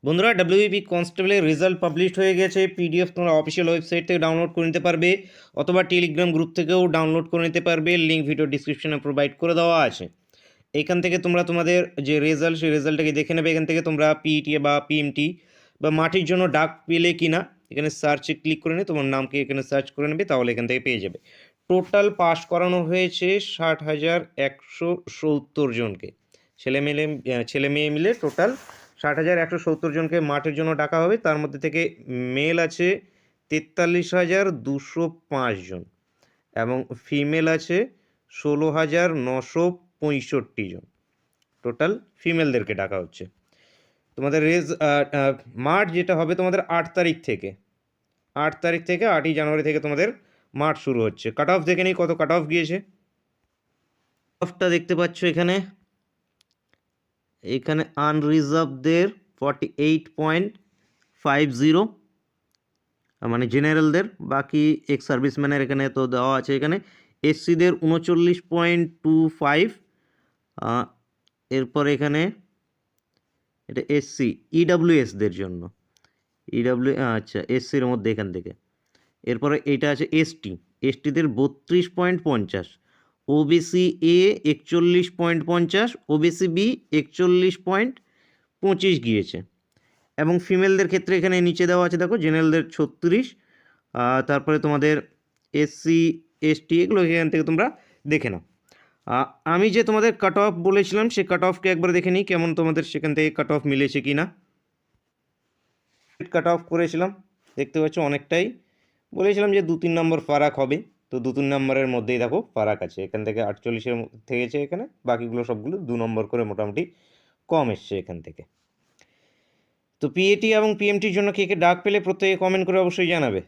বন্ধুরা, ডাব্লিউবিপি কনস্টেবলের result publish হয়ে গেছে। পিডিএফ তোমরা অফিসিয়াল ওয়েবসাইট থেকে ডাউনলোড করে নিতে পারবে অথবা টেলিগ্রাম গ্রুপ থেকেও ডাউনলোড করে নিতে পারবে। লিঙ্ক ভিডিও ডিসক্রিপশনে প্রোভাইড করে দেওয়া আছে। এখান থেকে তোমরা তোমাদের যে রেজাল্ট, সেই রেজাল্টটাকে দেখে নেবে। এখান থেকে তোমরা পিইটি বা পিএমটি বা মাটির জন্য ডাক পেলে কি না, এখানে সার্চে ক্লিক করে নিয়ে তোমার নামকে এখানে সার্চ করে নেবে, তাহলে এখান থেকে পেয়ে যাবে। টোটাল পাস করানো হয়েছে 60,170 জনকে। ছেলে মেয়ে মিলে টোটাল 60,170 জনকে মাঠের জন্য ডাকা হবে। তার মধ্যে থেকে মেল আছে 43,205 জন এবং ফিমেল আছে 16,965 জন। টোটাল ফিমেলদেরকে ডাকা হচ্ছে। তোমাদের মাঠ যেটা হবে তোমাদের 8 তারিখ থেকে 8ই জানুয়ারি থেকে তোমাদের মাঠ শুরু হচ্ছে। কাট অফ দেখে নিই কত কাট অফ গিয়েছে। অফটা দেখতে পাচ্ছ এখানে আনরিজার্ভদের 48.50, মানে জেনারেলদের। বাকি এক্স সার্ভিসম্যানের এখানে তো দেওয়া আছে। এখানে এসসিদের 39.25। এরপর এখানে এটা এসসি ইডাব্লিউএসদের জন্য, আচ্ছা এসসির মধ্যে এখান থেকে। এরপরে এটা আছে এসটিদের 32.50, ওবিসি এ 41.50, ওবিসি বি 41.25 গিয়েছে। এবং ফিমেলদের ক্ষেত্রে এখানে নিচে দেওয়া আছে দেখো, জেনারেলদের 36, তারপরে তোমাদের এসসি এসটি এগুলো এখান থেকে তোমরা দেখে নাও। আমি যে তোমাদের কাট অফ বলেছিলাম সে কাট অফকে একবার দেখে নিই কেমন তোমাদের সেখান থেকে কাট অফ মিলেছে কি না। কাট অফ করেছিলাম, দেখতে পাচ্ছ অনেকটাই। বলেছিলাম যে 2-3 নম্বর ফারাক হবে, তো 2-3 নম্বরের মধ্যেই দেখো ফারাক আছে। এখান থেকে 48-এর থেকেছে এখানে, বাকিগুলো সবগুলো 2 নম্বর করে মোটামুটি কম এসছে এখান থেকে। তো পিএটি এবং পিএমটির জন্য কে কে ডাক পেলে প্রত্যেকে কমেন্ট করে অবশ্যই জানাবে।